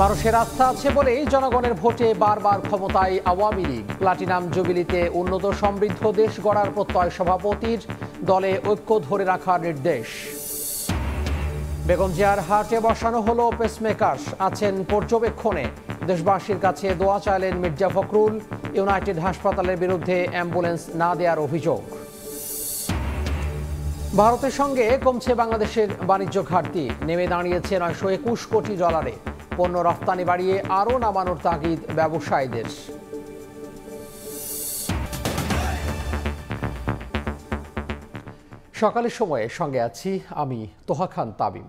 মানুষের আস্থা আছে বলেই জনগণের ভোটে বারবার ক্ষমতায় আওয়ামী লীগ। প্লাটিনাম জুবিলিতে উন্নত সমৃদ্ধ দেশ গড়ার প্রত্যয় সভাপতির, দলে ঐক্য ধরে রাখার নির্দেশ। বেগম জিয়ার হার্টে বসানো হলো পেসমেকার, আছেন পর্যবেক্ষণে। দেশবাসীর কাছে দোয়া চাইলেন মির্জা ফখরুল। ইউনাইটেড হাসপাতালের বিরুদ্ধে অ্যাম্বুলেন্স না দেওয়ার অভিযোগ। ভারতের সঙ্গে কমছে বাংলাদেশের বাণিজ্য ঘাটতি, নেমে দাঁড়িয়েছে 921 কোটি ডলারে। পণ্য রপ্তানি বাড়িয়ে আরও নামানোর তাগিদ ব্যবসায়ীদের। সকালের সময়ে সঙ্গে আছি আমি তোহা খান তাবিম।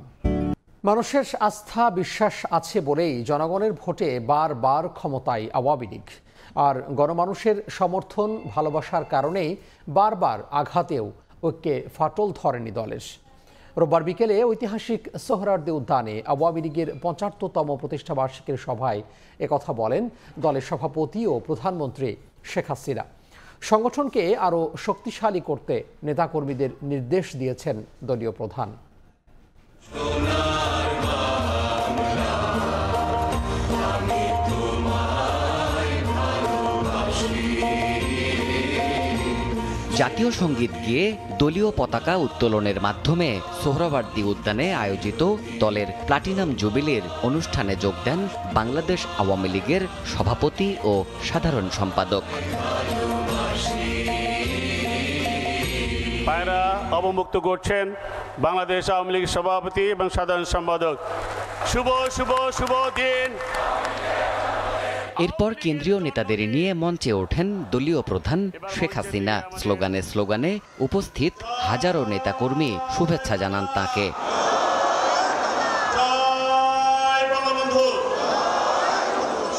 মানুষের আস্থা বিশ্বাস আছে বলেই জনগণের ভোটে বারবার ক্ষমতায় আওয়ামী লীগ। আর গণমানুষের সমর্থন ভালোবাসার কারণেই বারবার আঘাতেও ঐক্যে ফাটল ধরেনি দলের। রোববার বিকেলে ঐতিহাসিক সোহরাওয়ার্দী উদ্যানে আওয়ামী লীগের 75তম প্রতিষ্ঠাবার্ষিকীর সভায় একথা বলেন দলের সভাপতি ও প্রধানমন্ত্রী শেখ হাসিনা। সংগঠনকে আরও শক্তিশালী করতে নেতাকর্মীদের নির্দেশ দিয়েছেন দলীয় প্রধান। জাতীয় সঙ্গীত গেয়ে দলীয় পতাকা উত্তোলনের মাধ্যমে সোহরাওয়ার্দী উদ্যানে আয়োজিত দলের প্লাটিনাম জুবিলির অনুষ্ঠানে যোগ দেন বাংলাদেশ আওয়ামী লীগের সভাপতি ও সাধারণ সম্পাদক। পায়রা অবমুক্ত করছেন বাংলাদেশ আওয়ামী লীগের সভাপতি এবং সাধারণ সম্পাদক। শুভ শুভ শুভ দিন। এরপর কেন্দ্রীয় নেতাদের নিয়ে মঞ্চে ওঠেন দলীয় প্রধান শেখ হাসিনা। স্লোগানে স্লোগানে উপস্থিত হাজারো নেতাকর্মী শুভেচ্ছা জানান তাঁকে।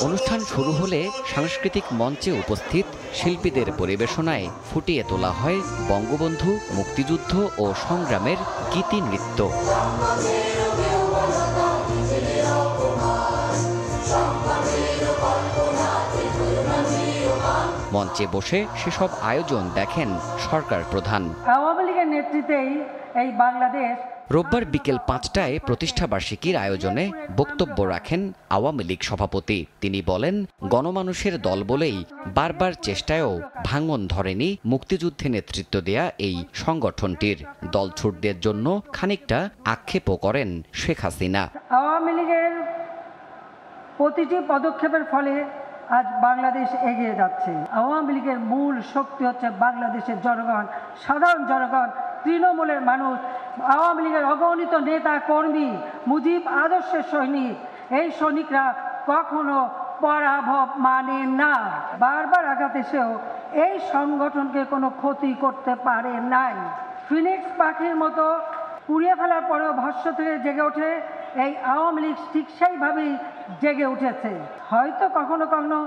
অনুষ্ঠান শুরু হলে সাংস্কৃতিক মঞ্চে উপস্থিত শিল্পীদের পরিবেশনায় ফুটিয়ে তোলা হয় বঙ্গবন্ধু, মুক্তিযুদ্ধ ও সংগ্রামের গীতি নৃত্য। মঞ্চে বসে সেসব আয়োজন দেখেন সরকার প্রধান। আওয়ামী লীগের নেতৃত্বেই এই বাংলাদেশ। রোববার বিকেল 5টায় প্রতিষ্ঠাবার্ষিকীর আয়োজনে বক্তব্য রাখেন আওয়ামী লীগ সভাপতি। তিনি বলেন, গণমানুষের দল বলেই বারবার চেষ্টায়ও ভাঙন ধরেনি মুক্তিযুদ্ধে নেতৃত্ব দেয়া এই সংগঠনটির। দলছুটদের জন্য খানিকটা আক্ষেপও করেন শেখ হাসিনা। আওয়ামী লীগের প্রতিটি পদক্ষেপের ফলে আজ বাংলাদেশ এগিয়ে যাচ্ছে। আওয়ামী লীগের মূল শক্তি হচ্ছে বাংলাদেশের জনগণ, সাধারণ জনগণ, তৃণমূলের মানুষ। আওয়ামী লীগের অগণিত নেতা কর্মী, মুজিব আদর্শের সৈনিক। এই সৈনিকরা কখনো পরাভব মানে না। বারবার আঘাত এসেও এই সংগঠনকে কোনো ক্ষতি করতে পারে নাই। ফিনিক্স পাখির মতো পুড়িয়ে ফেলার পরেও ভস্ম থেকে জেগে ওঠে এই আওয়ামী লীগ ঠিক সেইভাবেই জেগে উঠেছে। হয়তো কখনো কখনো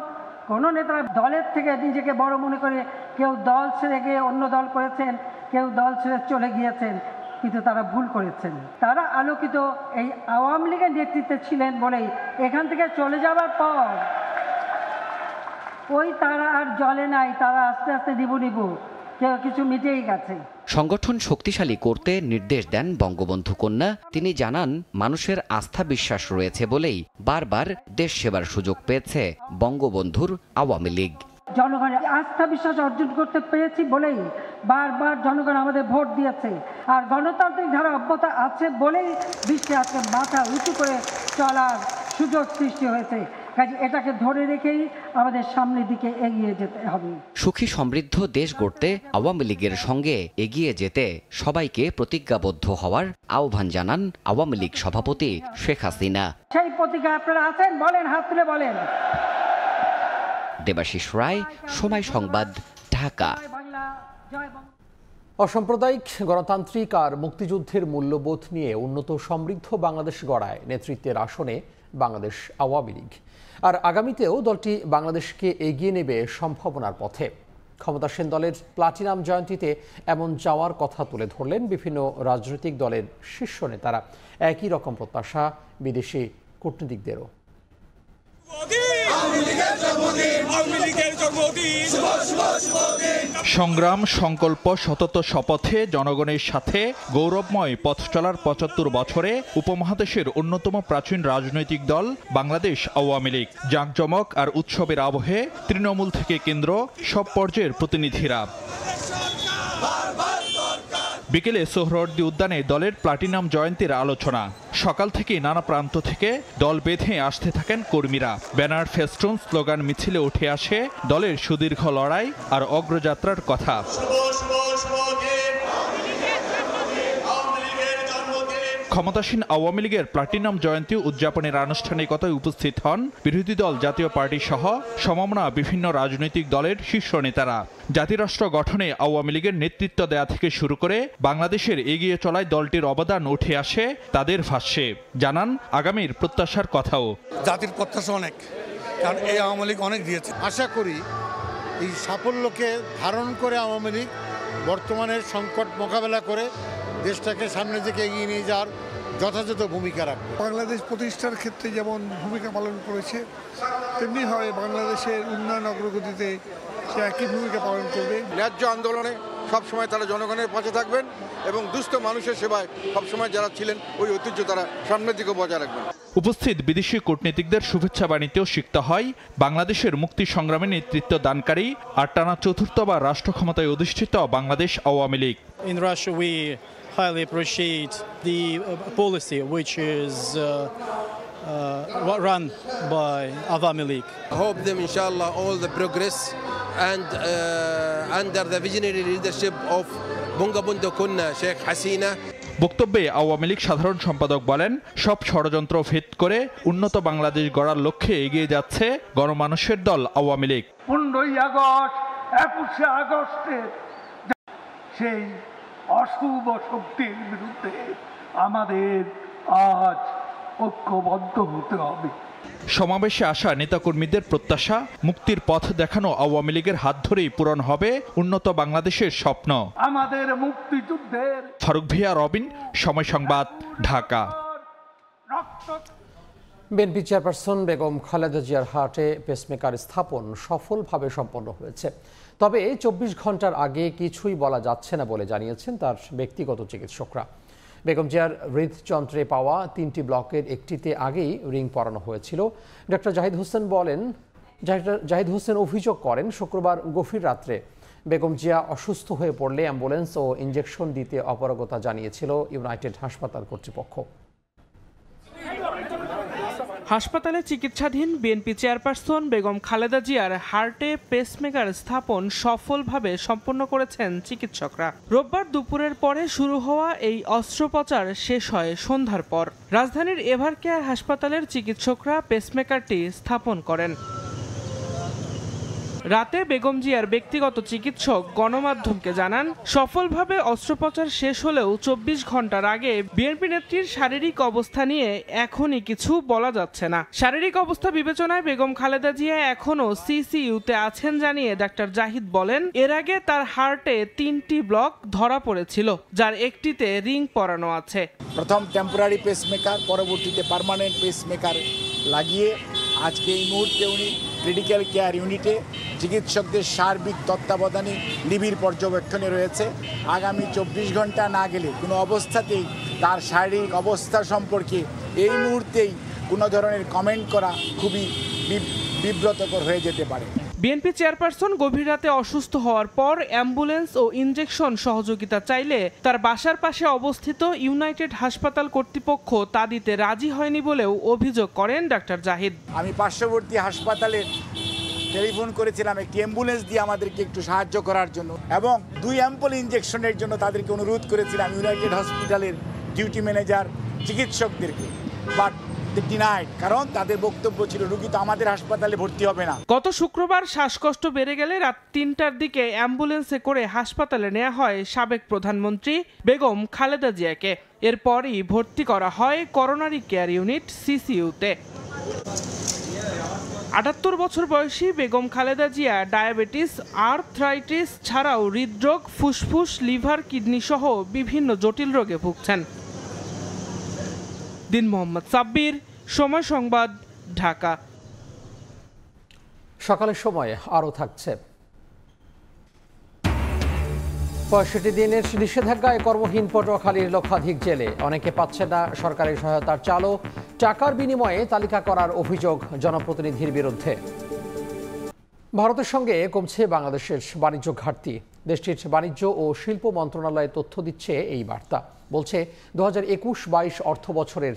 কোনো নেতা দলের থেকে নিজেকে বড় মনে করে কেউ দল ছেড়ে গিয়ে অন্য দল করেছেন, কেউ দল ছেড়ে চলে গিয়েছেন, কিন্তু তারা ভুল করেছেন। তারা আলোকিত এই আওয়ামী লীগের নেতৃত্বে ছিলেন বলেই এখান থেকে চলে যাওয়ার পর ওই তারা আর জ্বলে নাই, তারা আস্তে আস্তে নিবু কেউ কিছু মিটেই গেছে। সংগঠন শক্তিশালী করতে নির্দেশ দেন বঙ্গবন্ধু কন্যা। তিনি জানান, মানুষের আস্থা বিশ্বাস রয়েছে বলেই বারবার দেশ সেবার সুযোগ পেয়েছে বঙ্গবন্ধুর আওয়ামী লীগ। জনগণের আস্থা বিশ্বাস অর্জন করতে পেরেছি বলেই বারবার জনগণ আমাদের ভোট দিয়েছে। আর গণতান্ত্রিক ধারা অব্যাহত আছে বলেই বিশ্বে আজকে মাথা উঁচু করে চলার সুযোগ সৃষ্টি হয়েছে। কাজে এটাকে ধরে রেখেই আমাদের সামনের দিকে এগিয়ে যেতে হবে। সুখী সমৃদ্ধ দেশ গড়তে আওয়ামী লীগের সঙ্গে এগিয়ে যেতে সবাইকে প্রতিজ্ঞাবদ্ধ হওয়ার আহ্বান জানান আওয়ামী লীগ সভাপতি শেখ হাসিনা। সেই প্রতিজ্ঞা আপনারা আছেন? বলেন, হাত তুলে বলেন। দেবাশিস রায়, সময় সংবাদ, ঢাকা। অসাম্প্রদায়িক, গণতান্ত্রিক আর মুক্তিযুদ্ধের মূল্যবোধ নিয়ে উন্নত সমৃদ্ধ বাংলাদেশ গড়ায় নেতৃত্বের আসনে বাংলাদেশ আওয়ামী লীগ। আর আগামীতেও দলটি বাংলাদেশকে এগিয়ে নেবে সম্ভাবনার পথে। ক্ষমতাসীন দলের প্লাটিনাম জয়ন্তীতে এমন যাওয়ার কথা তুলে ধরলেন বিভিন্ন রাজনৈতিক দলের শীর্ষ নেতারা। একই রকম প্রত্যাশা বিদেশি কূটনীতিকদেরও। সংগ্রাম সংকল্প সতত শপথে জনগণের সাথে গৌরবময় পথ চলার ৭৫ বছরে উপমহাদেশের অন্যতম প্রাচীন রাজনৈতিক দল বাংলাদেশ আওয়ামী লীগ। জাঁকজমক আর উৎসবের আবহে তৃণমূল থেকে কেন্দ্র সব পর্যায়ের প্রতিনিধিরা। বিকেলে সোহরাওয়ার্দী উদ্যানে দলের প্লাটিনাম জয়ন্তীর আলোচনা। সকাল থেকেই নানা প্রান্ত থেকে দল বেঁধে আসতে থাকেন কর্মীরা। ব্যানার, ফেস্টুন, স্লোগান মিছিলে উঠে আসে দলের সুদীর্ঘ লড়াই আর অগ্রযাত্রার কথা। ক্ষমতাসীন আওয়ামী লীগের প্লাটিনাম জয়ন্তী উদযাপনের আনুষ্ঠানিকতায় উপস্থিত হন বিরোধী দল জাতীয় পার্টি সহ সমমনা বিভিন্ন রাজনৈতিক দলের শীর্ষ নেতারা। জাতিরাষ্ট্র গঠনে আওয়ামী লীগের নেতৃত্ব দেয়া থেকে শুরু করে বাংলাদেশের এগিয়ে চলায় দলটির অবদান উঠে আসে তাদের ভাষ্যে। জানান আগামীর প্রত্যাশার কথাও। জাতির প্রত্যাশা অনেক, কারণ এই আওয়ামী লীগ অনেক দিয়েছে। আশা করি এই সাফল্যকে ধারণ করে আওয়ামী লীগ বর্তমানের সংকট মোকাবেলা করে দেশটাকে সামনের দিকে এগিয়ে নিয়ে যাওয়ার যথাযথ ভূমিকা রাখবে। বাংলাদেশ প্রতিষ্ঠার ক্ষেত্রে যেমন ভূমিকা পালন করেছে, তেমনি হয় বাংলাদেশের উন্নয়ন অগ্রগতিতে সে একই ভূমিকা পালন করবে। ন্যায্য আন্দোলনে সবসময় তারা জনগণের পাশে থাকবেন এবং দুস্থ মানুষের সেবায় সবসময় যারা ছিলেন ওই ঐতিহ্য তারা সামনের দিকে বজায় রাখবেন। উপস্থিত বিদেশি কূটনীতিকদের শুভেচ্ছা বাণীতেও সিক্ত হয় বাংলাদেশের মুক্তি সংগ্রামে নেতৃত্ব দানকারী আর টানা চতুর্থবার রাষ্ট্র ক্ষমতায় অধিষ্ঠিত Bangladesh Awami League. In Russia we highly appreciate the policy which is run by Awami League. I hope them inshallah all the progress and under the visionary leadership of Bangabandhu Kunna Sheikh Hasina. বক্তব্যে আওয়ামী লীগ সাধারণ সম্পাদক বলেন, সব ষড়যন্ত্র ভেদ করে উন্নত বাংলাদেশ গড়ার লক্ষ্যে এগিয়ে যাচ্ছে গণমানুষের দল আওয়ামী লীগ। 15ই আগস্ট 21শে আগস্টের সেই অশুভ শক্তির বিরুদ্ধে আমাদের আজ ঐক্যবদ্ধ হতে হবে। সমাবেশে আসা নেতাকর্মীদের প্রত্যাশা, মুক্তির পথ দেখানো আওয়ামী লীগের হাত ধরেই পূরণ হবে উন্নত বাংলাদেশের স্বপ্ন। আমাদের মুক্তিযুদ্ধের। ফারুক ভিয়া, রবিন, সময় সংবাদ, ঢাকা। বিএনপি চেয়ারপারসন বেগম খালেদা জিয়ার হার্টে পেসমেকার স্থাপন সফলভাবে সম্পন্ন হয়েছে। তবে 24 ঘন্টার আগে কিছুই বলা যাচ্ছে না বলে জানিয়েছেন তার ব্যক্তিগত চিকিৎসকরা। বেগম জিয়ার হৃদযন্ত্রে পাওয়া 3টি ব্লকের একটিতে আগেই রিং পরানো হয়েছিল। ডক্টর জাহিদ হোসেন অভিযোগ করেন, শুক্রবার গভীর রাত্রে বেগম জিয়া অসুস্থ হয়ে পড়লে অ্যাম্বুলেন্স ও ইনজেকশন দিতে অপারগতা জানিয়েছিল ইউনাইটেড হাসপাতাল কর্তৃপক্ষ। হাসপাতালে চিকিৎসাধীন বিএনপি চেয়ারপারসন বেগম খালেদা জিয়ার হার্টে পেসমেকার স্থাপন সফলভাবে সম্পন্ন করেছেন চিকিৎসকরা। রোববার দুপুরের পরে শুরু হওয়া এই অস্ত্রোপচার শেষ হয় সন্ধ্যার পর। রাজধানীর এভারকেয়ার হাসপাতালের চিকিৎসকরা পেসমেকারটি স্থাপন করেন। রাতে বেগম জিয়ার ব্যক্তিগত চিকিৎসক গণমাধ্যমকে জানান, সফলভাবে অস্ত্রোপচার শেষ হলেও 24 ঘন্টার আগে বিএনপি নেত্রীর শারীরিক অবস্থা নিয়ে এখনই কিছু বলা যাচ্ছে না। শারীরিক অবস্থা বিবেচনায় বেগম খালেদা জিয়া এখনও সিসিইউতে আছেন জানিয়ে ডাক্তার জাহিদ বলেন, এর আগে তার হার্টে 3টি ব্লক ধরা পড়েছিল, যার একটিতে রিং পরানো আছে। প্রথম টেম্পোরারি পেসমেকার, পরবর্তীতে পার্মানেন্ট পেসমেকার লাগিয়ে আজকে এই মুহূর্তে উনি ক্রিটিক্যাল কেয়ার ইউনিটে চিকিৎসকদের সার্বিক তত্ত্বাবধানে নিবিড় পর্যবেক্ষণে রয়েছে। আগামী 24 ঘন্টা না গেলে কোনো অবস্থাতেই তার শারীরিক অবস্থা সম্পর্কে এই মুহূর্তেই কোনো ধরনের কমেন্ট করা খুবই বিব্রতকর হয়ে যেতে পারে। বিএনপি চেয়ারপারসন গভীর রাতে অসুস্থ হওয়ার পর অ্যাম্বুলেন্স ও ইনজেকশন সহযোগিতা চাইলে তার বাসার পাশে অবস্থিত ইউনাইটেড হাসপাতাল কর্তৃপক্ষ তা দিতে রাজি হয়নি বলেও অভিযোগ করেন ডাক্তার জাহিদ। আমি পার্শ্ববর্তী হাসপাতালে টেলিফোন করেছিলাম একটি অ্যাম্বুলেন্স দিয়ে আমাদেরকে একটু সাহায্য করার জন্য এবং 2 অ্যাম্পল ইনজেকশনের জন্য তাদেরকে অনুরোধ করেছিলাম ইউনাইটেড হসপিটালের ডিউটি ম্যানেজার চিকিৎসকদেরকে, বাট কারণ তাদের বক্তব্য ছিল রোগী তো আমাদের হাসপাতালে ভর্তি হবে না। গত শুক্রবার শ্বাসকষ্ট বেড়ে গেলে রাত 3টার দিকে অ্যাম্বুলেন্সে করে হাসপাতালে নেওয়া হয় সাবেক প্রধানমন্ত্রী বেগম খালেদা জিয়াকে। এরপরই ভর্তি করা হয় করোনারি কেয়ার ইউনিট সিসিইউতে। 78 বছর বয়সী বেগম খালেদা জিয়া ডায়াবেটিস, আর্থ্রাইটিস ছাড়াও হৃদরোগ, ফুসফুস, লিভার, কিডনি সহ বিভিন্ন জটিল রোগে ভুগছেন। দিন মোহাম্মদ সাব্বির, সময় সংবাদ, ঢাকা। সকালের সময় আরও থাকছে। ৬৫ দিনের নিষেধাজ্ঞায় কর্মহীন পটুয়াখালীর লক্ষাধিক জেলে। অনেকে পাচ্ছে না সরকারি সহায়তার চালও। টাকার বিনিময়ে তালিকা করার অভিযোগ জনপ্রতিনিধির বিরুদ্ধে। ভারতের সঙ্গে কমছে বাংলাদেশের বাণিজ্য ঘাটতি। দেশটির বাণিজ্য ও শিল্প মন্ত্রণালয় তথ্য দিচ্ছে এই বার্তা। বলছে ২০২১-২২ অর্থ বছরের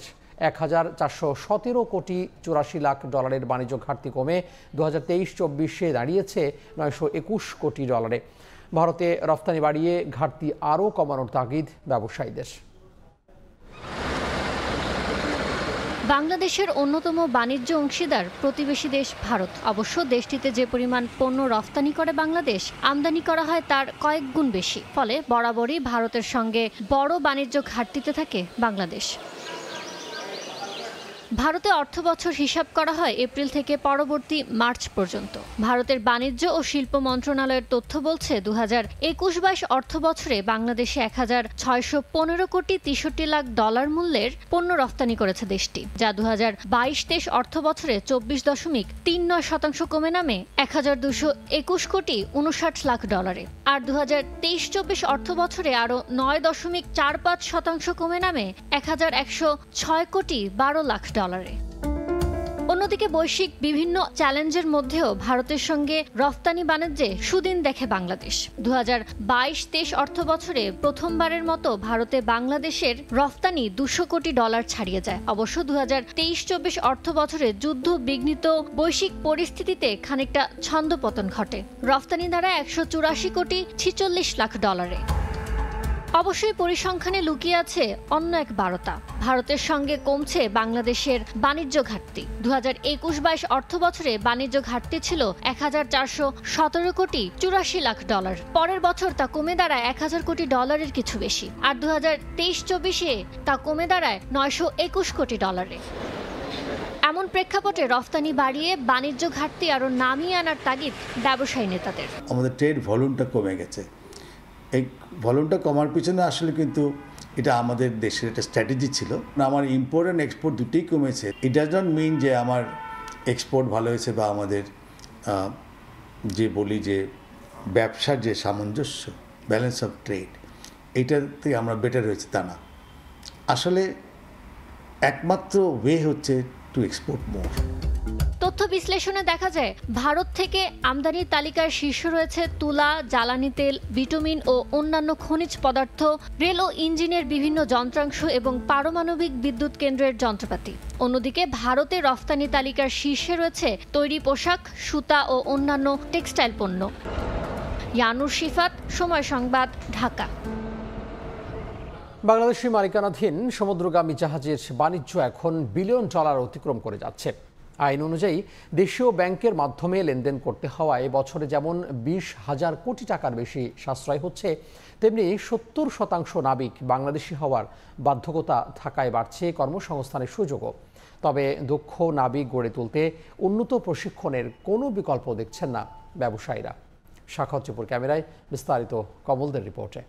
১,৪১৭ কোটি ৮৪ লাখ ডলারের বাণিজ্য ঘাটতি কমে ২০২৩-২৪-এ দাঁড়িয়েছে ৯২১ কোটি ডলারে। ভারতে রফতানি বাড়িয়ে ঘাটতি আরও কমানোর তাগিদ ব্যবসায়ীদের। বাংলাদেশের অন্যতম বাণিজ্য অংশীদার প্রতিবেশী দেশ ভারত। অবশ্য দেশটিতে যে পরিমাণ পণ্য রফতানি করে বাংলাদেশ, আমদানি করা হয় তার কয়েক গুণ বেশি। ফলে বরাবরই ভারতের সঙ্গে বড় বাণিজ্য ঘাটতিতে থাকে বাংলাদেশ। ভারতে অর্থবছর হিসাব করা হয় এপ্রিল থেকে পরবর্তী মার্চ পর্যন্ত। ভারতের বাণিজ্য ও শিল্প মন্ত্রণালয়ের তথ্য বলছে ২০২১-২২ অর্থ বছরে বাংলাদেশে ১,৬১৫ কোটি ৬৩ লাখ ডলার মূল্যের পণ্য রফতানি করেছে দেশটি, যা ২০২২-২৩ অর্থ বছরে ২৪.৩৯% কমে নামে ১,২২১ কোটি ৫৯ লাখ ডলারে। আর ২০২৩-২৪ অর্থ বছরে আরও ৯.৪৫% কমে নামে ১,১০৬ কোটি ১২ লাখ ডলারে। অন্যদিকে বৈশ্বিক বিভিন্ন চ্যালেঞ্জের মধ্যেও ভারতের সঙ্গে রফতানি বাণিজ্যে সুদিন দেখে বাংলাদেশ। ২০২২-২৩ অর্থ বছরে প্রথমবারের মতো ভারতে বাংলাদেশের রফতানি ২০০ কোটি ডলার ছাড়িয়ে যায়। অবশ্য ২০২৩-২৪ অর্থ বছরে যুদ্ধ বিঘ্নিত বৈশ্বিক পরিস্থিতিতে খানিকটা ছন্দপতন ঘটে। রফতানি দ্বারা ১৮৪ কোটি ৪৬ লাখ ডলারে। অবশ্যই পরিসংখ্যানে লুকিয়ে আছে অন্য এক বার্তা। ভারতের সঙ্গে কমছে বাংলাদেশের বাণিজ্য ঘাটতি। ২০২১-২২ অর্থ বছরে বাণিজ্য ঘাটতি ছিল ১,৪১৭ কোটি ৮৪ লাখ ডলার। পরের বছর তা কমে দাঁড়ায় ১,০০০ কোটি ডলারের কিছু বেশি। আর ২০২৩-২৪-এ তা কমে দাঁড়ায় ৯২১ কোটি ডলারে। এমন প্রেক্ষাপটে রফতানি বাড়িয়ে বাণিজ্য ঘাটতি আরও নামিয়ে আনার তাগিদ ব্যবসায়ী নেতাদের। আমাদের ট্রেড ভলিউমটা কমে গেছে। এই ভলিউমটা কমার পিছনে আসলে কিন্তু এটা আমাদের দেশের একটা স্ট্র্যাটেজি ছিল। আমার ইম্পোর্ট অ্যান্ড এক্সপোর্ট দুটোই কমেছে। ইট ডাজ নট মিন যে আমার এক্সপোর্ট ভালো হয়েছে বা আমাদের যে বলি যে ব্যবসার যে সামঞ্জস্য, ব্যালেন্স অফ ট্রেড, এইটাতে আমরা বেটার হয়েছে তা না। আসলে একমাত্র ওয়ে হচ্ছে টু এক্সপোর্ট মোর। তথ্য বিশ্লেষণে দেখা যায় ভারত থেকে আমদানির তালিকায় শীর্ষে রয়েছে তুলা, জ্বালানি তেল, ভিটামিন ও অন্যান্য খনিজ পদার্থ, রেল ও ইঞ্জিনের বিভিন্ন যন্ত্রাংশ এবং পারমাণবিক বিদ্যুৎ কেন্দ্রের যন্ত্রপাতি। অন্যদিকে ভারতে রফতানি তালিকার শীর্ষে রয়েছে তৈরি পোশাক, সুতা ও অন্যান্য টেক্সটাইল পণ্য। ইয়ানুর শিফাত, সময় সংবাদ, ঢাকা। বাংলাদেশি মালিকানাধীন সমুদ্রগামী জাহাজের বাণিজ্য এখন বিলিয়ন ডলার অতিক্রম করে যাচ্ছে। আইন অনুযায়ী দেশীয় ব্যাংকের মাধ্যমে লেনদেন করতে হওয়ায় বছরে যেমন ২০,০০০ কোটি টাকার বেশি সাশ্রয় হচ্ছে, তেমনি ৭০% নাবিক বাংলাদেশি হওয়ার বাধ্যকতা থাকায় বাড়ছে কর্মসংস্থানের সুযোগও। তবে দক্ষ নাবিক গড়ে তুলতে উন্নত প্রশিক্ষণের কোনো বিকল্প দেখছেন না ব্যবসায়ীরা। সাখাওয়াত টিপুর ক্যামেরায় বিস্তারিত কমলদের রিপোর্টে।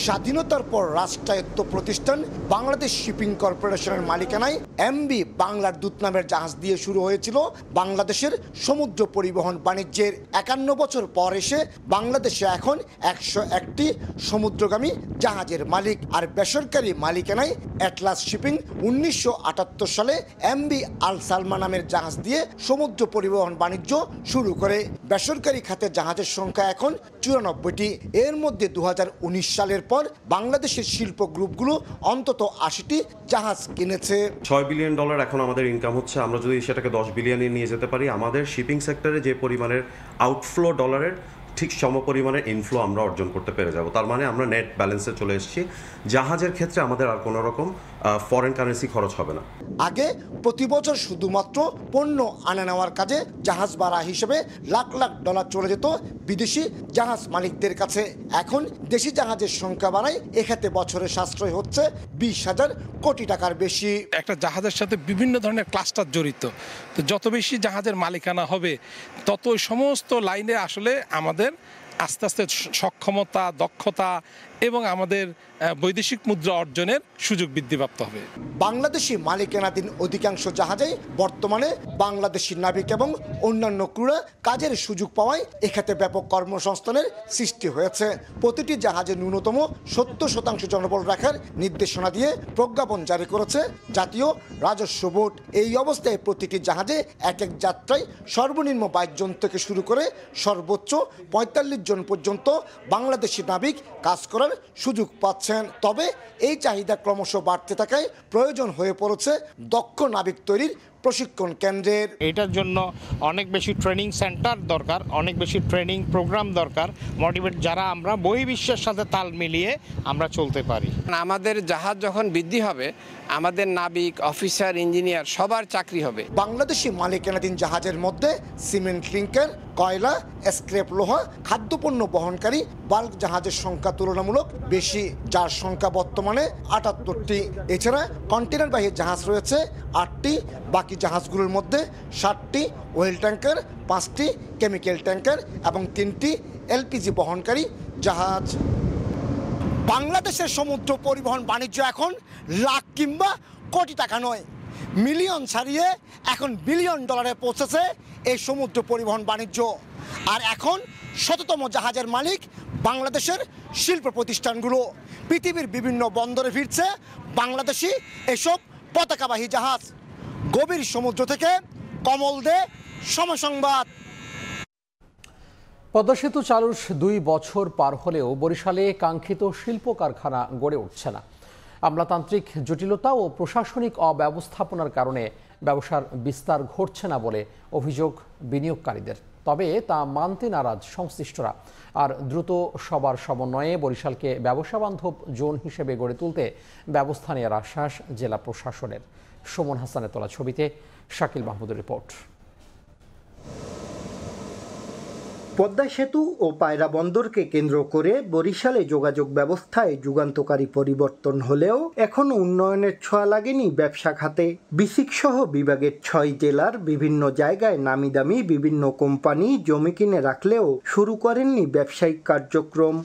স্বাধীনতার পর রাষ্ট্রায়ত্ত প্রতিষ্ঠান বাংলাদেশ শিপিং কর্পোরেশনের মালিকানায় এমবি বাংলার দূত নামের জাহাজ দিয়ে শুরু হয়েছিল বাংলাদেশের সমুদ্র পরিবহন বাণিজ্যের। ৫১ বছর পর এসে বাংলাদেশে এখন ১০১টি সমুদ্রগামী জাহাজের মালিক। আর বেসরকারি মালিকানায় অ্যাটলাস শিপিং ১৯৭৮ সালে এমবি আল সালমা নামের জাহাজ দিয়ে সমুদ্র পরিবহন বাণিজ্য শুরু করে। বেসরকারি খাতে জাহাজের সংখ্যা এখন ৯৪টি। এর মধ্যে ২০১৯ সালের পর বাংলাদেশের শিল্প গ্রুপগুলো অন্তত ৮০টি জাহাজ কিনেছে। $৬ বিলিয়ন এখন আমাদের ইনকাম হচ্ছে। আমরা যদি সেটাকে ১০ বিলিয়নে নিয়ে যেতে পারি, আমাদের শিপিং সেক্টরে যে পরিমাণের আউটফ্লো ডলারের ঠিক সমপরিমাণের ইনফ্লো আমরা অর্জন করতে পেরে যাব। তার মানে আমরা নেট ব্যালেন্সে চলে এসেছি। জাহাজের ক্ষেত্রে আমাদের আর কোনো রকম ফরেন কারেন্সি খরচ হবে না। আগে প্রতি বছর শুধুমাত্র পণ্য আনা নেওয়ার কাজে জাহাজ ভাড়া হিসেবে লাখ লাখ ডলার চলে যেত বিদেশি জাহাজ মালিকদের কাছে। এখন দেশি জাহাজের সংখ্যা বাড়ায় এক্ষেত্রে বছরে সাশ্রয় হচ্ছে ২০,০০০ কোটি টাকার বেশি। একটা জাহাজের সাথে বিভিন্ন ধরনের ক্লাস্টার জড়িত, তো যত বেশি জাহাজের মালিকানা হবে তত সমস্ত লাইনে আসলে আমাদের আস্তে আস্তে সক্ষমতা, দক্ষতা এবং আমাদের বৈদেশিক মুদ্রা অর্জনের সুযোগ বৃদ্ধিপ্রাপ্ত হবে। বাংলাদেশি মালিকানাধীন অধিকাংশ জাহাজেই বর্তমানে বাংলাদেশি নাবিক এবং অন্যান্য ক্রুরা কাজের সুযোগ পাওয়ায় এক্ষেত্রে ব্যাপক কর্মসংস্থানের সৃষ্টি হয়েছে। প্রতিটি জাহাজে ন্যূনতম 70% জনবল রাখার নির্দেশনা দিয়ে প্রজ্ঞাপন জারি করেছে জাতীয় রাজস্ব বোর্ড। এই অবস্থায় প্রতিটি জাহাজে এক এক যাত্রায় সর্বনিম্ন 22 জন থেকে শুরু করে সর্বোচ্চ 45 জন পর্যন্ত বাংলাদেশি নাবিক কাজ করার সুযোগ পাচ্ছেন। তবে এই চাহিদা ক্রমশ বাড়তে থাকায় প্রয়োজন হয়ে পড়েছে দক্ষ নাবিক তৈরির প্রশিক্ষণ কেন্দ্রের। এটার জন্য অনেক বেশি ট্রেনিং সেন্টার দরকার, অনেক বেশি ট্রেনিং প্রোগ্রাম দরকার, মোটিভেট যারা আমরা বহির্বিশ্বের সাথে তাল মিলিয়ে আমরা চলতে পারি। আমাদের জাহাজ যখন বৃদ্ধি হবে, আমাদের নাবিক, অফিসার, ইঞ্জিনিয়ার সবার চাকরি হবে। বাংলাদেশি মালিকানাধীন জাহাজের মধ্যে সিমেন্ট ক্লিংকার, কয়লা, স্ক্র্যাপ লোহা, খাদ্যপণ্য বহনকারী বাল্ক জাহাজের সংখ্যা তুলনামূলক বেশি, যার সংখ্যা বর্তমানে 78টি। এছাড়া কন্টেনারবাহী জাহাজ রয়েছে 8টি। বাকি জাহাজগুলোর মধ্যে 7টি ওয়েল ট্যাঙ্কার, 5টি কেমিক্যাল ট্যাঙ্কার এবং 3টি এলপিজি বহনকারী জাহাজ। বাংলাদেশের সমুদ্র পরিবহন বাণিজ্য এখন লাখ কিংবা কোটি টাকা নয়, মিলিয়ন ছাড়িয়ে এখন বিলিয়ন ডলারে পৌঁছেছে এই সমুদ্র পরিবহন বাণিজ্য। আর এখন শততম জাহাজের মালিক বাংলাদেশের শিল্প প্রতিষ্ঠানগুলো। পৃথিবীর বিভিন্ন বন্দরে ফিরছে বাংলাদেশি এসব পতাকাবাহী জাহাজ। গভীর সমুদ্র থেকে কমল দে, সময় সংবাদ। পদ্মা সেতু চালুর 2 বছর পার হলেও বরিশালে কাঙ্ক্ষিত শিল্প কারখানা গড়ে উঠছে না। আমলাতান্ত্রিক জটিলতা ও প্রশাসনিক অব্যবস্থাপনার কারণে ব্যবসার বিস্তার ঘটছে না বলে অভিযোগ বিনিয়োগকারীদের। তবে তা মানতে নারাজ সংশ্লিষ্টরা। আর দ্রুত সবার সমন্বয়ে বরিশালকে ব্যবসা বান্ধব জোন হিসেবে গড়ে তুলতে ব্যবস্থা নেওয়ার আশ্বাস জেলা প্রশাসনের। সুমন হাসানের তোলা ছবিতে শাকিল মাহমুদের রিপোর্ট। পদ্মা সেতু ও পায়রা বন্দরকে কেন্দ্র করে বরিশালে যোগাযোগ ব্যবস্থায় যুগান্তকারী পরিবর্তন হলেও এখনো উন্নয়নের ছোঁয়া লাগেনি ব্যবসা খাতে। বিসিক সহ বিভাগের 6 জেলার বিভিন্ন জায়গায় নামি দামি বিভিন্ন কোম্পানি জমি কিনে রাখলেও শুরু করেননি ব্যবসায়িক কার্যক্রম।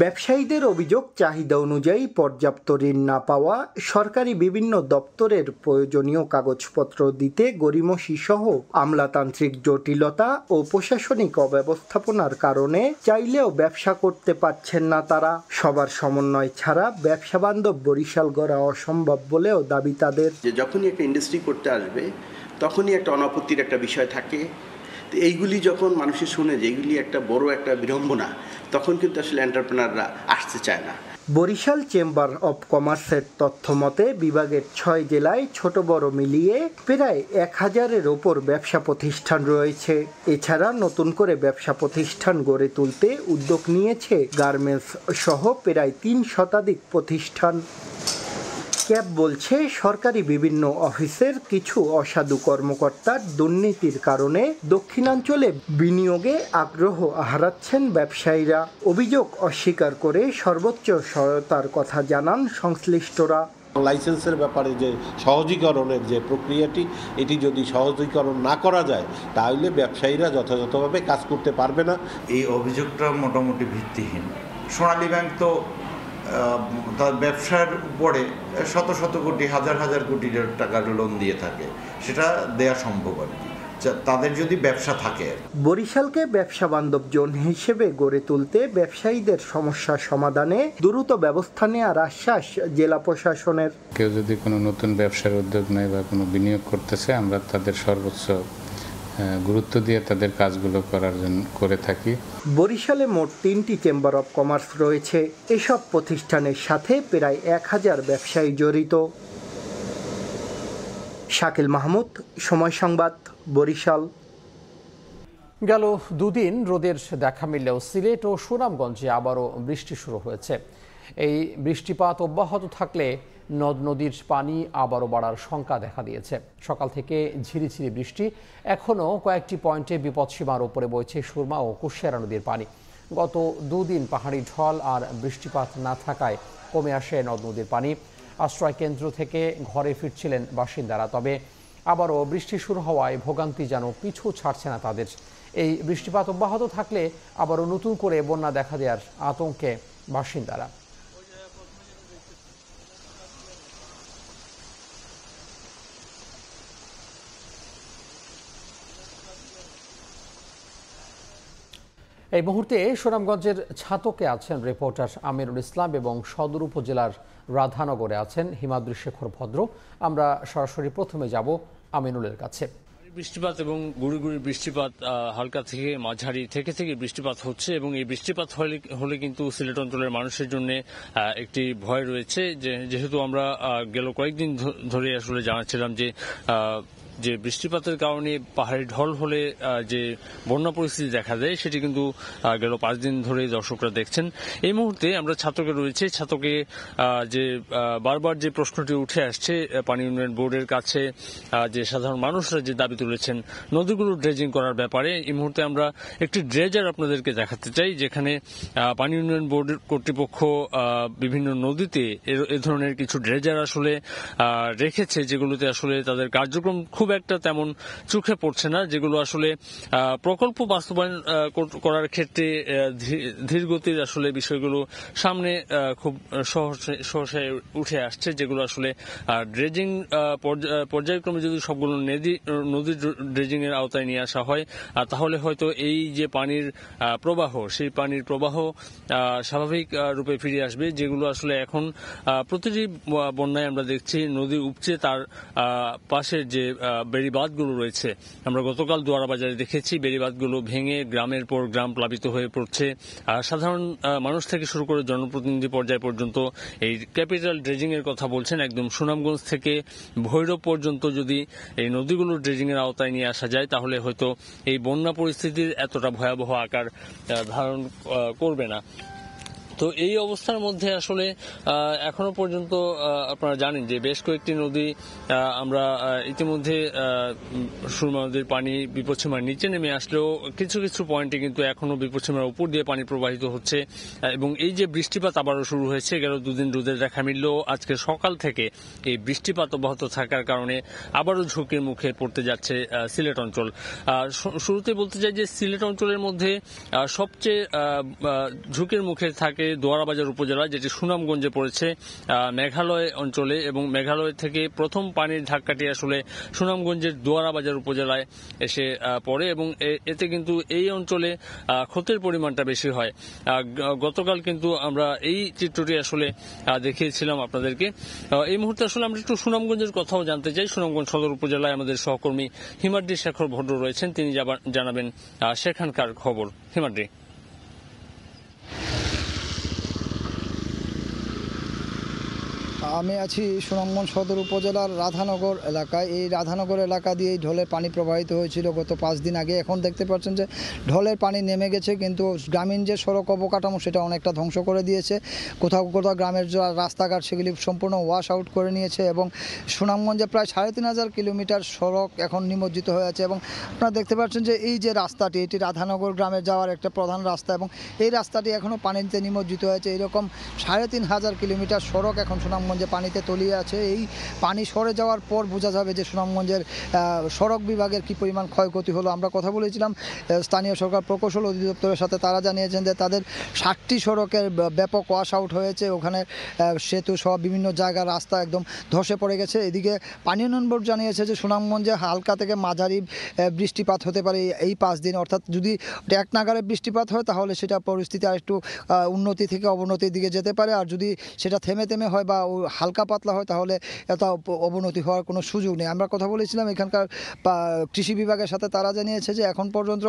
ব্যবসায়ীদের অভিযোগ, চাহিদা অনুযায়ী পর্যাপ্ত ঋণ না পাওয়া, সরকারি বিভিন্ন দপ্তরের প্রয়োজনীয় কাগজপত্র দিতে গড়িমসি সহ আমলাতান্ত্রিক জটিলতা ও প্রশাসনিক অব্যবস্থাপনার কারণে চাইলেও ব্যবসা করতে পারছেন না তারা। সবার সমন্বয় ছাড়া ব্যবসা বান্ধব বরিশাল গড়া অসম্ভব বলেও দাবি তাদের। যখনই একটা ইন্ডাস্ট্রি করতে আসবে তখনই একটা অনাপত্তির একটা বিষয় থাকে। এইগুলি যখন মানুষের শুনে যে এইগুলি একটা বড় একটা বিড়ম্বনা, তখন কিন্তু আসলে এন্টারপ্রেনাররা আসতে চায় না। বরিশাল চেম্বার অব কমার্সের তথ্য মতে বিভাগের 6 জেলায় ছোট বড় মিলিয়ে প্রায় 1000-এর ওপর ব্যবসা প্রতিষ্ঠান রয়েছে। এছাড়া নতুন করে ব্যবসা প্রতিষ্ঠান গড়ে তুলতে উদ্যোগ নিয়েছে গার্মেন্টস সহ প্রায় 3 শতাধিক প্রতিষ্ঠান। ক্যাব বলছে, সরকারি বিভিন্ন অফিসের কিছু অসাধু কর্মকর্তার দুর্নীতির কারণে দক্ষিণাঞ্চলে বিনিয়োগে আগ্রহ হারাচ্ছেন ব্যবসায়ীরা। অভিযোগ অস্বীকার করে সর্বোচ্চ সহায়তার কথা জানান সংশ্লিষ্টরা। লাইসেন্সের ব্যাপারে যে সহজীকরণের যে প্রক্রিয়াটি, এটি যদি সহজীকরণ না করা যায় তাহলে ব্যবসায়ীরা যথাযথভাবে কাজ করতে পারবে না। এই অভিযোগটা মোটামুটি ভিত্তিহীন। সোনালী ব্যাংক তো তার ব্যবসার উপরে শত শত কোটি, হাজার হাজার কোটি টাকার লোন দিয়ে থাকে, সেটা দেয়া সম্ভব আর কি, তাদের যদি ব্যবসা থাকে। বরিশালকে ব্যবসা বান্ধব জোন হিসেবে গড়ে তুলতে ব্যবসায়ীদের সমস্যা সমাধানে দ্রুত ব্যবস্থা নেওয়ার আশ্বাস জেলা প্রশাসনের। কেউ যদি কোনো নতুন ব্যবসার উদ্যোগ নেয় বা কোনো বিনিয়োগ করতেছে, আমরা তাদের সর্বোচ্চ গুরুত্ব দিয়ে তাদের কাজগুলো করার জন্য করে থাকি। বরিশালে মোট 3টি চেম্বার অব কমার্স রয়েছে। এসব প্রতিষ্ঠানের সাথে প্রায় 1000 ব্যবসায়ী জড়িত। শাকিল মাহমুদ, সময় সংবাদ, বরিশাল। গেল 2 দিন রোদের দেখা মিললেও সিলেট ও সুনামগঞ্জে আবারও বৃষ্টি শুরু হয়েছে। এই বৃষ্টিপাত অব্যাহত থাকলে নদ নদীর পানি আবারও বাড়ার শঙ্কা দেখা দিয়েছে। সকাল থেকে ঝিরিঝিরি বৃষ্টি, এখনও কয়েকটি পয়েন্টে বিপদসীমার উপরে বইছে সুরমা ও কুশিয়ারা নদীর পানি। গত 2 দিন পাহাড়ি ঢল আর বৃষ্টিপাত না থাকায় কমে আসে নদ নদীর পানি। আশ্রয় কেন্দ্র থেকে ঘরে ফিরছিলেন বাসিন্দারা। তবে আবারও বৃষ্টি শুরু হওয়ায় ভোগান্তি যেন পিছু ছাড়ছে না তাদের। এই বৃষ্টিপাত অব্যাহত থাকলে আবারও নতুন করে বন্যা দেখা দেওয়ার আতঙ্কে বাসিন্দারা। এই মুহূর্তে সুনামগঞ্জের ছাতকে আছেন রিপোর্টার আমিরুল ইসলাম এবং সদর উপজেলার রাধানগরে আছেন হিমাদ্রি শেখর ভদ্র। আমরা সরাসরি প্রথমে যাব আমিনুলের কাছে। বৃষ্টিপাত এবং গুড়ি গুড়ি বৃষ্টিপাত হালকা থেকে মাঝারি থেকে বৃষ্টিপাত হচ্ছে এবং এই বৃষ্টিপাত হলে কিন্তু সিলেট অঞ্চলের মানুষের জন্য একটি ভয় রয়েছে, যেহেতু আমরা গেল কয়েকদিন ধরে আসলে জানাচ্ছিলাম যে বৃষ্টিপাতের কারণে পাহাড়ি ঢল হলে যে বন্যা পরিস্থিতি দেখা দেয় সেটি কিন্তু গেল 5 দিন ধরে দর্শকরা দেখছেন। এই মুহূর্তে আমরা ছাতকে রয়েছে। ছাতকে যে বারবার যে প্রশ্নটি উঠে আসছে পানি উন্নয়ন বোর্ডের কাছে, যে সাধারণ মানুষরা যে দাবি তুলেছেন নদীগুলো ড্রেজিং করার ব্যাপারে, এই মুহূর্তে আমরা একটি ড্রেজার আপনাদেরকে দেখাতে চাই, যেখানে পানি উন্নয়ন বোর্ড কর্তৃপক্ষ বিভিন্ন নদীতে এ ধরনের কিছু ড্রেজার আসলে রেখেছে, যেগুলোতে আসলে তাদের কার্যক্রম খুব একটা তেমন চোখে পড়ছে না, যেগুলো আসলে প্রকল্প বাস্তবায়ন করার ক্ষেত্রে ধীরগতির আসলে বিষয়গুলো সামনে খুব সহসায় উঠে আসছে, যেগুলো আসলে ড্রেজিং পর্যায়ক্রমে যদি সবগুলো নদী ড্রেজিং এর আওতায় নিয়ে আসা হয় তাহলে হয়তো এই যে পানির প্রবাহ, সেই পানির প্রবাহ স্বাভাবিক রূপে ফিরে আসবে, যেগুলো আসলে এখন প্রতিটি বন্যায় আমরা দেখছি নদী উপচে তার পাশের যে বেড়িবাঁধগুলো রয়েছে, আমরা গতকাল দুয়ারা বাজারে দেখেছি বেড়িবাঁধগুলো ভেঙে গ্রামের পর গ্রাম প্লাবিত হয়ে পড়ছে। সাধারণ মানুষ থেকে শুরু করে জনপ্রতিনিধি পর্যায় পর্যন্ত এই ক্যাপিটাল ড্রেজিং এর কথা বলছেন। একদম সুনামগঞ্জ থেকে ভৈরব পর্যন্ত যদি এই নদীগুলো ড্রেজিং এর আওতায় নিয়ে আসা যায় তাহলে হয়তো এই বন্যা পরিস্থিতির এতটা ভয়াবহ আকার ধারণ করবে না। তো এই অবস্থার মধ্যে আসলে এখনো পর্যন্ত আপনারা জানেন যে বেশ কয়েকটি নদী আমরা ইতিমধ্যে সুরমা নদীর পানি বিপদসীমার নিচে নেমে আসলেও কিছু কিছু পয়েন্টে কিন্তু এখনো বিপদসীমার উপর দিয়ে পানি প্রবাহিত হচ্ছে এবং এই যে বৃষ্টিপাত আবারও শুরু হয়েছে, গেল 2 দিন রোদের দেখা মিললেও আজকে সকাল থেকে এই বৃষ্টিপাত অব্যাহত থাকার কারণে আবারও ঝুঁকির মুখে পড়তে যাচ্ছে সিলেট অঞ্চল। শুরুতে বলতে চাই যে সিলেট অঞ্চলের মধ্যে সবচেয়ে ঝুঁকির মুখে থাকে দোয়ারাবাজার উপজেলা, যেটি সুনামগঞ্জে পড়েছে মেঘালয় অঞ্চলে, এবং মেঘালয় থেকে প্রথম পানির ধাক্কাটি আসলে সুনামগঞ্জের দোয়ারাবাজার উপজেলায় এসে পড়ে এবং এতে কিন্তু এই অঞ্চলে ক্ষতির পরিমাণটা বেশি হয়। গতকাল কিন্তু আমরা এই চিত্রটি আসলে দেখিয়েছিলাম আপনাদেরকে। এই মুহূর্তে আসলে আমরা একটু সুনামগঞ্জের কথাও জানতে চাই। সুনামগঞ্জ সদর উপজেলায় আমাদের সহকর্মী হিমাদ্রি শেখর ভদ্র রয়েছেন, তিনি জানাবেন সেখানকার খবর। হিমাদ্রি। আমি আছি সুনামগঞ্জ সদর উপজেলার রাধানগর এলাকায়। এই রাধানগর এলাকা দিয়েই ঢলের পানি প্রবাহিত হয়েছিল গত 5 দিন আগে। এখন দেখতে পাচ্ছেন যে ঢলের পানি নেমে গেছে, কিন্তু গ্রামীণ যে সড়ক অবকাঠামো সেটা অনেকটা ধ্বংস করে দিয়েছে। কোথাও কোথাও গ্রামের যে রাস্তাঘাট সেগুলি সম্পূর্ণ ওয়াশ আউট করে নিয়েছে এবং সুনামগঞ্জে প্রায় 3500 কিলোমিটার সড়ক এখন নিমজ্জিত হয়ে আছে। এবং আপনারা দেখতে পাচ্ছেন যে এই যে রাস্তাটি, এটি রাধানগর গ্রামে যাওয়ার একটা প্রধান রাস্তা এবং এই রাস্তাটি এখনও পানিতে নিমজ্জিত হয়েছে। এরকম 3500 কিলোমিটার সড়ক এখন সুনামগঞ্জে পানিতে তলিয়ে আছে। এই পানি সরে যাওয়ার পর বোঝা যাবে যে সুনামগঞ্জের সড়ক বিভাগের কি পরিমাণ ক্ষয়ক্ষতি হলো। আমরা কথা বলেছিলাম স্থানীয় সরকার প্রকৌশল অধিদপ্তরের সাথে, তারা জানিয়েছেন যে তাদের 60টি সড়কের ব্যাপক ওয়াশ আউট হয়েছে, ওখানে সেতু সহ বিভিন্ন জায়গার রাস্তা একদম ধসে পড়ে গেছে। এদিকে পানি উন্নয়ন বোর্ড জানিয়েছে যে সুনামগঞ্জে হালকা থেকে মাঝারি বৃষ্টিপাত হতে পারে এই 5 দিন, অর্থাৎ যদি এক নাগারে বৃষ্টিপাত হয় তাহলে সেটা পরিস্থিতি আর একটু উন্নতি থেকে অবনতির দিকে যেতে পারে, আর যদি সেটা থেমে থেমে হয় বা হালকা পাতলা হয় তাহলে এত অবনতি হওয়ার কোনো সুযোগ নেই। আমরা কথা বলেছিলাম এখানকার কৃষি বিভাগের সাথে, তারা জানিয়েছে যে এখন পর্যন্ত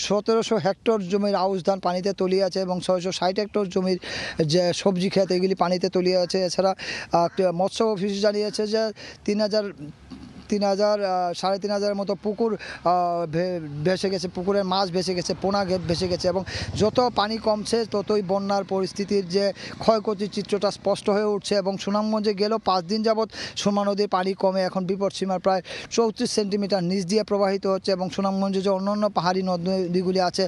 1700 হেক্টর জমির আউশ ধান পানিতে তলিয়ে আছে এবং 660 হেক্টর জমির যে সবজি ক্ষেত এগুলি পানিতে তলিয়ে আছে। এছাড়া মৎস্য অফিস জানিয়েছে যে 3500 মতো পুকুর ভেসে গেছে, পুকুরের মাছ ভেসে গেছে, পোনা ভেসে গেছে এবং যত পানি কমছে ততই বন্যার পরিস্থিতির যে ক্ষয়ক্ষতির চিত্রটা স্পষ্ট হয়ে উঠছে। এবং সুনামগঞ্জে গেল 5 দিন যাবৎ সুরমা নদীর পানি কমে এখন বিপদসীমার প্রায় 34 সেন্টিমিটার নিচ দিয়ে প্রবাহিত হচ্ছে এবং সুনামগঞ্জে যে অন্যান্য পাহাড়ি নদীগুলি আছে,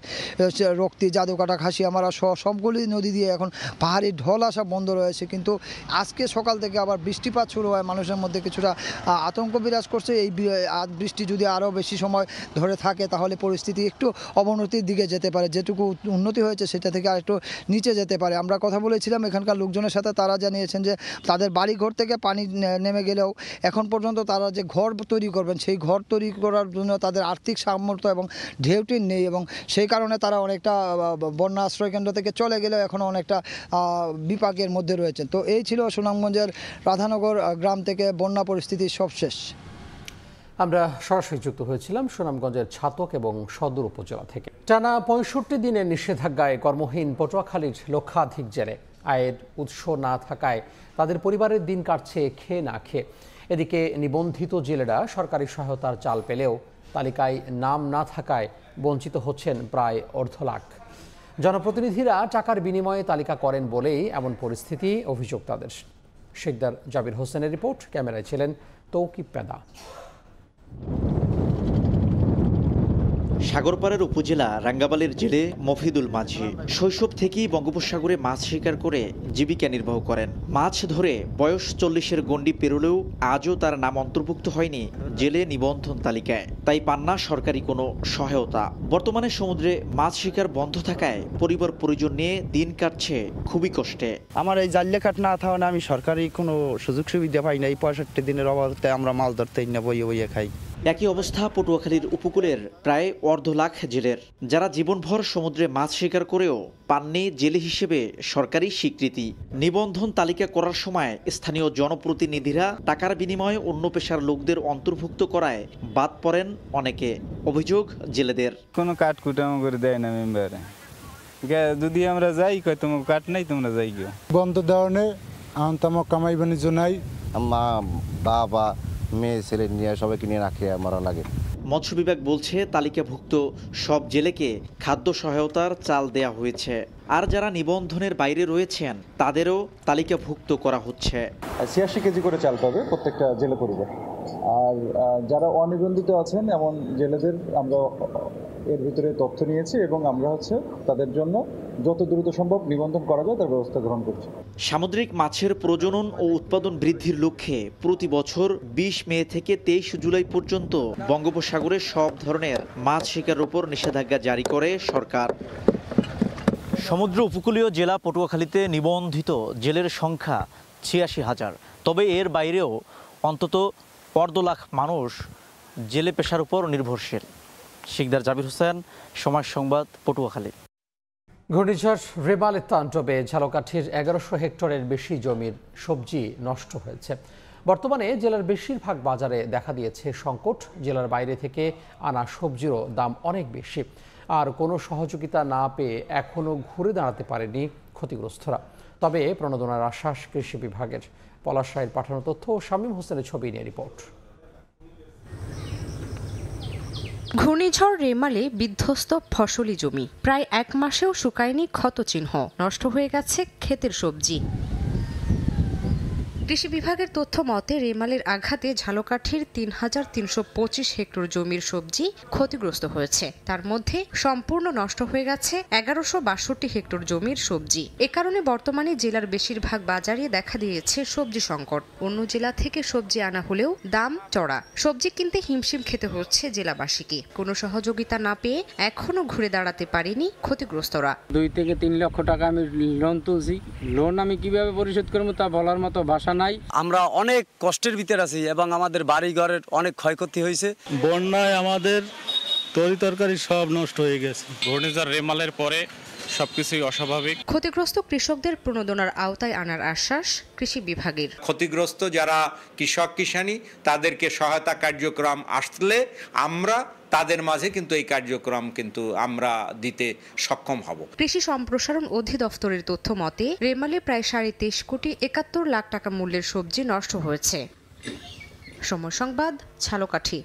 রক্তি, জাদুকাটা, খাসিয়ামারা সহ সবগুলি নদী দিয়ে এখন পাহাড়ি ঢল আসা বন্ধ রয়েছে। কিন্তু আজকে সকাল থেকে আবার বৃষ্টিপাত শুরু হয়, মানুষের মধ্যে কিছুটা আতঙ্ক বিরাজ করছে এই বৃষ্টি যদি আরও বেশি সময় ধরে থাকে তাহলে পরিস্থিতি একটু অবনতির দিকে যেতে পারে, যেটুকু উন্নতি হয়েছে সেটা থেকে আর একটু নিচে যেতে পারে। আমরা কথা বলেছিলাম এখানকার লোকজনের সাথে, তারা জানিয়েছেন যে তাদের বাড়ি ঘর থেকে পানি নেমে গেলেও এখন পর্যন্ত তারা যে ঘর তৈরি করবেন সেই ঘর তৈরি করার জন্য তাদের আর্থিক সামর্থ্য এবং ঢেউটি নেই, এবং সেই কারণে তারা অনেকটা বন্যা আশ্রয়কেন্দ্র থেকে চলে গেলেও এখনও অনেকটা বিপাকের মধ্যে রয়েছেন। তো এই ছিল সুনামগঞ্জের রাধানগর গ্রাম থেকে বন্যা পরিস্থিতির সবশেষ। আমরা সরাসরি যুক্ত হয়েছিলাম সুনামগঞ্জের ছাতক এবং সদর উপজেলা থেকে। টানা 65 দিনের নিষেধাজ্ঞায় কর্মহীন পটুয়াখালীর লক্ষাধিক জেলে। আয়ের উৎস না থাকায় তাদের পরিবারের দিন কাটছে খেয়ে না খেয়ে। এদিকে নিবন্ধিত জেলেরা সরকারি সহায়তার চাল পেলেও তালিকায় নাম না থাকায় বঞ্চিত হচ্ছেন প্রায় 1.5 লাখ। জনপ্রতিনিধিরা টাকার বিনিময়ে তালিকা করেন বলেই এমন পরিস্থিতি, অভিযোগ তাদের। শেখদার জাবির হোসেনের রিপোর্ট, ক্যামেরায় ছিলেন তৌকিব পেদা। সাগরপাড়ার উপজেলা রাঙ্গাবালির জেলে মফিদুল মাঝি শৈশব থেকেই বঙ্গোপসাগরে মাছ শিকার করে জীবিকা নির্বাহ করেন। মাছ ধরে বয়স 40-এর গণ্ডি পেরোলেও আজও তার নাম অন্তর্ভুক্ত হয়নি জেলে নিবন্ধন তালিকায়, তাই পান না সরকারি কোনো সহায়তা। বর্তমানে সমুদ্রে মাছ শিকার বন্ধ থাকায় পরিবার পরিজন নিয়ে দিন কাটছে খুবই কষ্টে। আমার এই জাল কাট না থাকা আমি সরকারি কোনো সুযোগ সুবিধা পাই না। এই 65 দিনের অভাবে আমরা মাছ ধরতে না, বইয়ে বইয়ে খাই। একই অবস্থা পটুয়াখালীর উপকূলের প্রায় 1.5 লাখ জেলের, যারা জীবনভর সমুদ্রে মাছ শিকার করেও পাননি জেলে হিসেবে সরকারি স্বীকৃতি। নিবন্ধন তালিকা করার সময় স্থানীয় জনপ্রতিনিধিরা টাকার বিনিময়ে অন্য পেশার লোকদের অন্তর্ভুক্ত করায় বাদ পড়েন অনেকে। অভিযোগ জেলেদের, কোনো কাঠ কুটামো করে দেয় না মেম্বারে, যদি আমরা যাই কয় তোমার কাঠ নাই, তোমরা যাই গিয়ে বন্ধ দেওয়ানে আমার কামাই বাণিজ্য নাই। মা বাবা মেয়ে ছেলে নিয়ে সবাইকে নিয়ে রাখে মারা লাগে। মৎস্য বিভাগ বলছে তালিকাভুক্ত সব জেলেকে খাদ্য সহায়তার চাল দেয়া হয়েছে, আর যারা নিবন্ধনের বাইরে রয়েছেন তাদেরও তালিকাভুক্ত করা হচ্ছে। 86 কেজি করে চাল পাবে প্রত্যেকটা জেলে পরিবার। আর যারা অনিবন্ধিত আছেন এমন জেলেদের আমরা এর ভিতরে তথ্য নিয়েছি এবং আমরা তাদের জন্য যত দ্রুত সম্ভব নিবন্ধন করা যায় তার ব্যবস্থা গ্রহণ করছি। সামুদ্রিক মাছের প্রজনন ও উৎপাদন বৃদ্ধির লক্ষ্যে প্রতি বছর 20 মে থেকে 23 জুলাই পর্যন্ত বঙ্গোপসাগরে সব ধরনের মাছ শিকারের উপর নিষেধাজ্ঞা জারি করে সরকার। সমুদ্র উপকূলীয় জেলা পটুয়াখালীতে নিবন্ধিত জেলের সংখ্যা 86,000। তবে এর বাইরেও অন্তত 1.5 লাখ মানুষ জেলে পেশার উপর নির্ভরশীল। শেখদার জাবির হোসেন, সময় সংবাদ, পটুয়াখালী। ঘূর্ণিঝড় রেমালের তাণ্ডবে ঝালকাঠির 1100 হেক্টরের বেশি জমির সবজি নষ্ট হয়েছে। বর্তমানে জেলার বেশিরভাগ বাজারে দেখা দিয়েছে সংকট। জেলার বাইরে থেকে আনা সবজিরও দাম অনেক বেশি, আর কোনো সহযোগিতা না পেয়ে এখনও ঘুরে দাঁড়াতে পারেনি ক্ষতিগ্রস্তরা। তবে প্রণোদনার আশ্বাস কৃষি বিভাগের। পলাশায়ের পাঠানো তথ্য, শামীম হোসেনের ছবি নিয়ে রিপোর্ট। ঘূর্ণিঝড় রেমালে বিধ্বস্ত ফসলি জমি, প্রায় 1 মাসেও শুকায়নি ক্ষতচিহ্ন, নষ্ট হয়ে গেছে ক্ষেতের সবজি। কৃষি বিভাগের তথ্য মতে রেমালের আঘাতে ঝালকাঠির 3,325 হেক্টর জমির সবজি ক্ষতিগ্রস্ত হয়েছে। তার মধ্যে সম্পূর্ণ নষ্ট হয়ে গেছে 1162 হেক্টর জমির সবজি। এ কারণে বর্তমানে জেলার বেশিরভাগ বাজারে দেখা দিয়েছে সবজি সংকট। অন্য জেলা থেকে সবজি আনা হলেও দাম চড়া। সবজি কিনতে হিমশিম খেতে হচ্ছে জেলাবাসীকে। কোনো সহযোগিতা না পেয়ে এখনো ঘুরে দাঁড়াতে পারেনি ক্ষতিগ্রস্তরা। 2 থেকে 3 লক্ষ টাকা আমি লোন তুলছি। লোন আমি কিভাবে পরিশোধ করব তা বলার মতো ভাষা নাই। আমরা অনেক কষ্টের ভিতরে আছি এবং আমাদের বাড়ি ঘরের অনেক ক্ষয়ক্ষতি হয়েছে। বন্যায় আমাদের তরি তরকারি সব নষ্ট হয়ে গেছে। ঘূর্ণিঝড় রেমালের পরে সবকিছুই অস্বাভাবিক। ক্ষতিগ্রস্ত কৃষকদের প্রণোদনার আওতায় আনার আশ্বাস কৃষি বিভাগের। ক্ষতিগ্রস্ত যারা কৃষক কিষানি তাদেরকে সহায়তা কার্যক্রম আসলে আমরা তাদের মাঝে কিন্তু এই কার্যক্রম কিন্তু আমরা দিতে সক্ষম হব। কৃষি সম্প্রসারণ অধিদপ্তরের তথ্য মতে রেমালে প্রায় 23.5 কোটি 71 লাখ টাকা মূল্যের সবজি নষ্ট হয়েছে। সময় সংবাদ, ঝালকাঠি।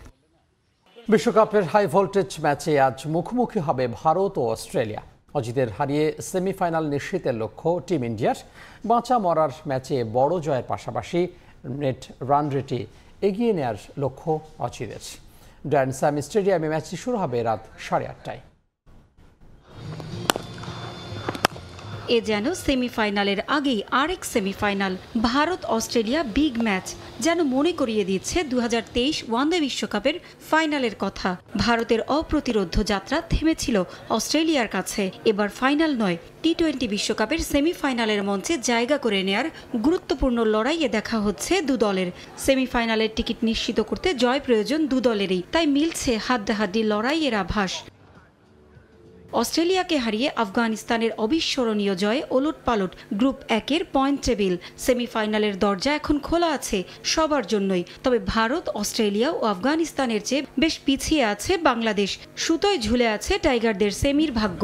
বিশ্বকাপের হাই ভোল্টেজ ম্যাচে আজ মুখোমুখি হবে ভারত ও অস্ট্রেলিয়া। অজিতের হারিয়ে সেমিফাইনাল নিশ্চিতের লক্ষ্য টিম ইন্ডিয়ার। বাঁচা মরার ম্যাচে বড় জয়ের পাশাপাশি নেট রান রেটে এগিয়ে নেয়ার লক্ষ্য অজিতের। গ্র্যান্ড স্ল্যাম স্টেডিয়ামে ম্যাচটি শুরু হবে রাত 8:30টায়। এ যেন সেমিফাইনালের আগেই আরেক semifinal. Bharat Australia big match, যেন মনে করিয়ে দিচ্ছে 2023 ওয়ানডে বিশ্বকাপের ফাইনালের কথা। ভারতের অপ্রতিরোধ্য যাত্রা থেমেছিল অস্ট্রেলিয়ার কাছে। এবার ফাইনাল নয়, টি-20 বিশ্বকাপের সেমিফাইনালের মঞ্চে জায়গা করে নেয়ার গুরুত্বপূর্ণ লড়াইয়ে দেখা হচ্ছে দু দলের। সেমিফাইনালের টিকিট নিশ্চিত করতে জয় প্রয়োজন দু দলেরই, তাই মিলছে হাড্ডাহাড্ডি লড়াইয়ের আভাস। অস্ট্রেলিয়াকে হারিয়ে আফগানিস্তানের অবিস্মরণীয় জয়ে ওলটপালট গ্রুপ 1-এর পয়েন্ট টেবিল। সেমিফাইনালের দরজা এখন খোলা আছে সবার জন্যই। তবে ভারত, অস্ট্রেলিয়া ও আফগানিস্তানের চেয়ে বেশ পিছিয়ে আছে বাংলাদেশ। সুতোয় ঝুলে আছে টাইগারদের সেমির ভাগ্য।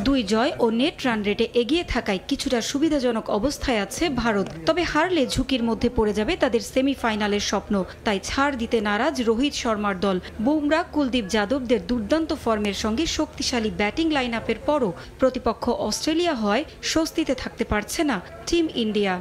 2 জয় ও নেট রান রেটে এগিয়ে থাকায় কিছুটা সুবিধাজনক অবস্থায় আছে ভারত। তবে হারলে ঝুঁকির মধ্যে পড়ে যাবে তাদের সেমিফাইনালের স্বপ্ন। তাই ছাড় দিতে নারাজ রোহিত শর্মার দল। বুমরা, কুলদীপ যাদবদের দুর্দান্ত ফর্মের সঙ্গে শক্তিশালী ব্যাটিং লাইন আপের পরও প্রতিপক্ষ অস্ট্রেলিয়া হয় স্বস্তিতে থাকতে পারছে না টিম ইন্ডিয়া।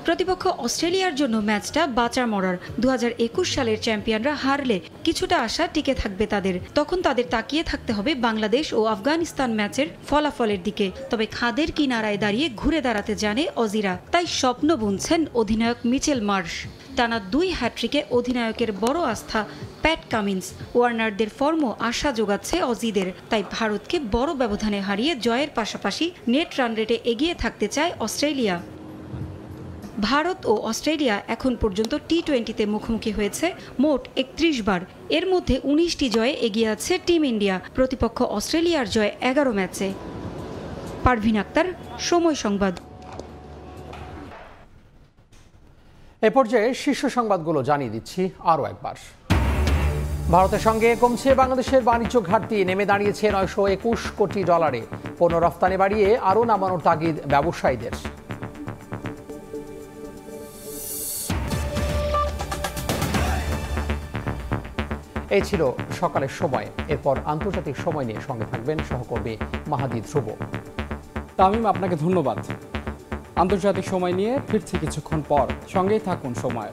প্রতিপক্ষ অস্ট্রেলিয়ার জন্য ম্যাচটা বাঁচা মরার। 2021 সালের চ্যাম্পিয়নরা হারলে কিছুটা আশা টিকে থাকবে তাদের। তখন তাদের তাকিয়ে থাকতে হবে বাংলাদেশ ও আফগানিস্তান ম্যাচের ফলাফলের দিকে। তবে খাদের কিনারায় দাঁড়িয়ে ঘুরে দাঁড়াতে জানে অজিরা, তাই স্বপ্ন বুনছেন অধিনায়ক মিচেল মার্শ। টানা 2 হ্যাট্রিকে অধিনায়কের বড় আস্থা প্যাট কামিন্স। ওয়ার্নারদের ফর্মও আশা যোগাচ্ছে অজিদের। তাই ভারতকে বড় ব্যবধানে হারিয়ে জয়ের পাশাপাশি নেট রান রেটে এগিয়ে থাকতে চায় অস্ট্রেলিয়া। ভারত ও অস্ট্রেলিয়া এখন পর্যন্ত টি-20তে মুখোমুখি হয়েছে মোট 31 বার। এর মধ্যে 19টি জয়ে এগিয়ে আছে টিম ইন্ডিয়া। প্রতিপক্ষ অস্ট্রেলিয়ার জয় 11 ম্যাচে। পারভিন আক্তার, সময় সংবাদ। এ পর্যায়ে শীর্ষ সংবাদগুলো জানিয়ে দিচ্ছি আরও একবার। ভারতের সঙ্গে কমছে বাংলাদেশের বাণিজ্য ঘাটতি, নেমে দাঁড়িয়েছে $921 কোটি। পণ্য রফতানি বাড়িয়ে আরও নামানোর তাগিদ ব্যবসায়ীদের। এই ছিল সকালের সময়। এরপর আন্তর্জাতিক সময় নিয়ে সঙ্গে থাকবেন সহকর্মী মাহাদি ধ্রুব। তামিম, আপনাকে ধন্যবাদ। আন্তর্জাতিক সময় নিয়ে ফিরছি কিছুক্ষণ পর, সঙ্গেই থাকুন সময়।